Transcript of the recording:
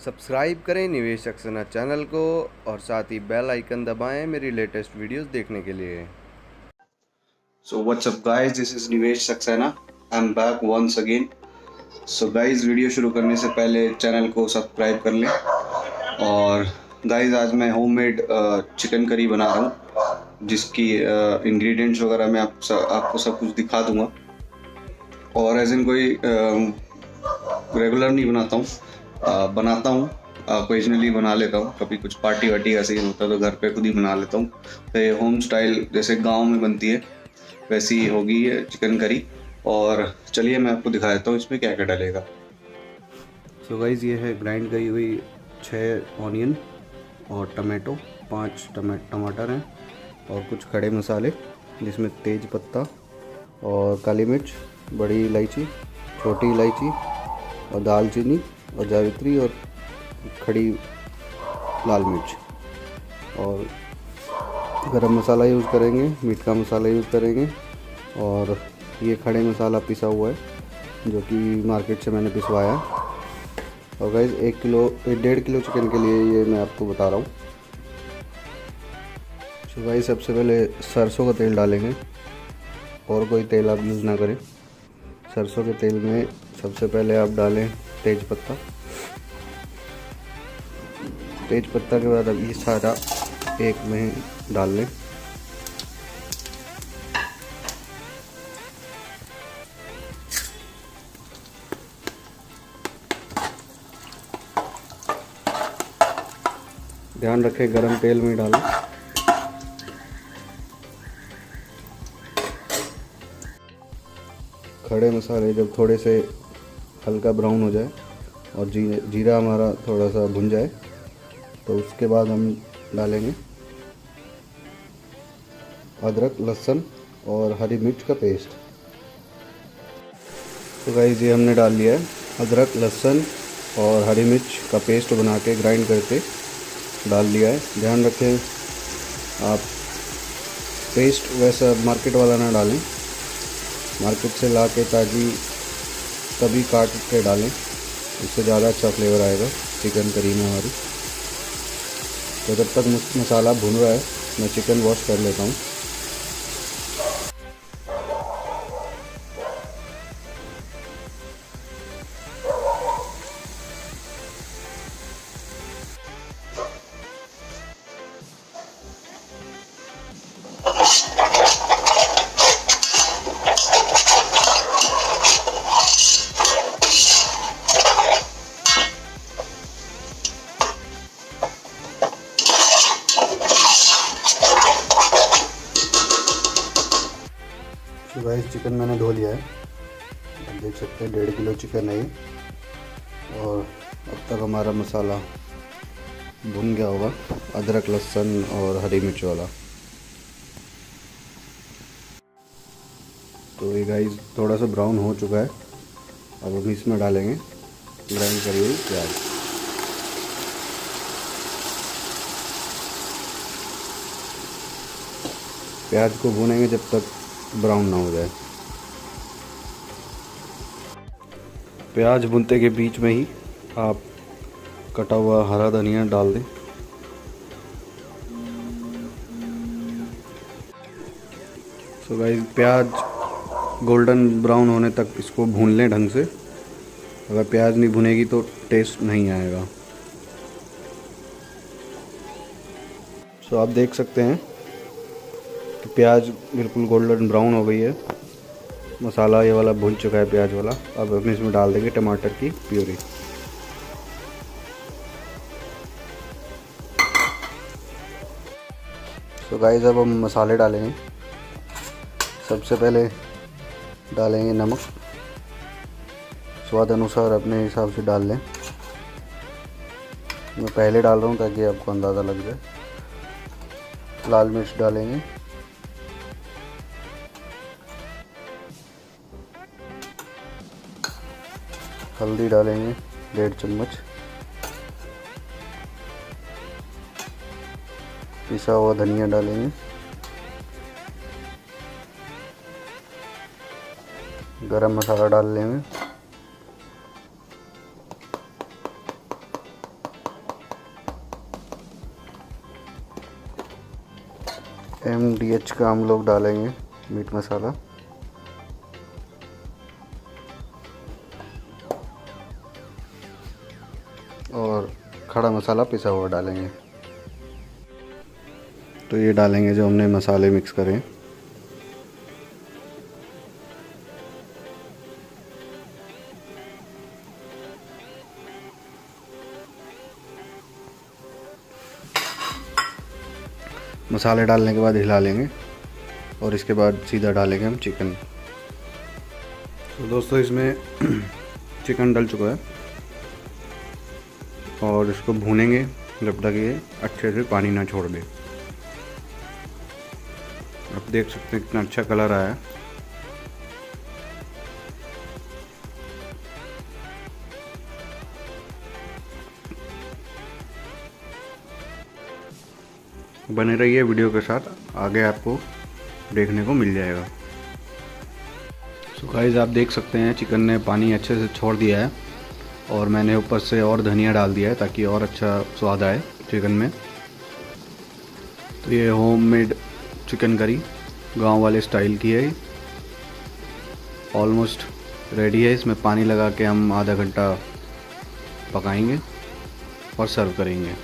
Subscribe करें निवेश Saxena channel को और साथ ही बेल आइकन दबाएं मेरी लेटेस्ट वीडियोस देखने के लिए। So what's up guys, this is निवेश Saxena. I'm back once again. So guys, video शुरू करने से पहले चैनल को सब्सक्राइब कर लें। और गाइस, आज मैं होममेड चिकन करी बना रहा हूँ, जिसकी इंग्रेडिएंट्स वगैरह मैं आपको सब कुछ दिखा दूंगा। और एज इन कोई रेगुलर नहीं बनाता हूँ, बनाता हूँ ओकेजनली, बना लेता हूँ। कभी कुछ पार्टी वार्टी का सीन होता है तो घर पे खुद ही बना लेता हूँ। तो ये होम स्टाइल जैसे गांव में बनती है वैसी ही होगी ये चिकन करी। और चलिए मैं आपको दिखा देता हूँ इसमें क्या क्या डलेगा। सो गाइस, ये है ग्राइंड करी हुई 6 ऑनियन और टमाटो, 5 टमाटर हैं और कुछ खड़े मसाले, जिसमें तेज पत्ता और काली मिर्च, बड़ी इलायची, छोटी इलायची और दालचीनी और जावित्री और खड़ी लाल मिर्च। और गरम मसाला यूज़ करेंगे, मीट का मसाला यूज़ करेंगे। और ये खड़े मसाला पिसा हुआ है जो कि मार्केट से मैंने पिसवाया है। और गाइस, 1.5 किलो चिकन के लिए ये मैं आपको बता रहा हूँ। तो गाइस, सबसे पहले सरसों का तेल डालेंगे, और कोई तेल आप यूज़ ना करें। सरसों के तेल में सबसे पहले आप डालें तेज पत्ता। तेज पत्ता के बाद अब ये सारा एक में डाल लें। ध्यान रखें गरम तेल में डालें। खड़े मसाले जब थोड़े से हल्का ब्राउन हो जाए और जीरा हमारा थोड़ा सा भुन जाए तो उसके बाद हम डालेंगे अदरक, लहसुन और हरी मिर्च का पेस्ट। तो गाइस, ये हमने डाल लिया है अदरक, लहसुन और हरी मिर्च का पेस्ट बना के ग्राइंड करके डाल दिया है। ध्यान रखें आप पेस्ट वैसा मार्केट वाला ना डालें, मार्केट से ला के ताज़ी तभी काट के डालें, इससे ज़्यादा अच्छा फ्लेवर आएगा चिकन करी में हमारी। तो जब तक मसाला भुन रहा है मैं चिकन वॉश कर लेता हूँ। तो गाइस, चिकन मैंने धो लिया है, आप देख सकते हैं 1.5 किलो चिकन है ये। और अब तक हमारा मसाला भुन गया होगा, अदरक, लहसुन और हरी मिर्च वाला। तो ये गाइस थोड़ा सा ब्राउन हो चुका है। अब हम इसमें डालेंगे ग्राइंड करी हुई प्याज। प्याज को भूनेंगे जब तक ब्राउन ना हो जाए। प्याज भुनते के बीच में ही आप कटा हुआ हरा धनिया डाल दें। सो गाइस, प्याज गोल्डन ब्राउन होने तक इसको भून लें ढंग से। अगर प्याज नहीं भुनेगी तो टेस्ट नहीं आएगा। सो आप देख सकते हैं कि प्याज बिल्कुल गोल्डन ब्राउन हो गई है, मसाला ये वाला भुन चुका है प्याज वाला। अब हम इसमें डाल देंगे टमाटर की प्यूरी। सो गाइस, अब हम मसाले डालेंगे। सबसे पहले डालेंगे नमक, स्वाद अनुसार अपने हिसाब से डाल लें। मैं पहले डाल रहा हूँ ताकि आपको अंदाज़ा लग जाए। लाल मिर्च डालेंगे, हल्दी डालेंगे 1.5 चम्मच, पिसा हुआ धनिया डालेंगे, गरम मसाला डाल लेंगे, MDH का हम लोग डालेंगे मीट मसाला, और खड़ा मसाला पिसा हुआ डालेंगे। तो ये डालेंगे जो हमने मसाले मिक्स करें। मसाले डालने के बाद हिला लेंगे और इसके बाद सीधा डालेंगे हम चिकन। तो दोस्तों इसमें चिकन डल चुका है और इसको भूनेंगे जब तक ये अच्छे से पानी ना छोड़ दे। आप देख सकते हैं कितना अच्छा कलर आया है। बने रहिए वीडियो के साथ, आगे आपको देखने को मिल जाएगा। सो गाइस आप देख सकते हैं चिकन ने पानी अच्छे से छोड़ दिया है और मैंने ऊपर से और धनिया डाल दिया है ताकि और अच्छा स्वाद आए चिकन में। तो ये होममेड चिकन करी गांव वाले स्टाइल की है, ऑलमोस्ट रेडी है। इसमें पानी लगा के हम आधा घंटा पकाएंगे और सर्व करेंगे।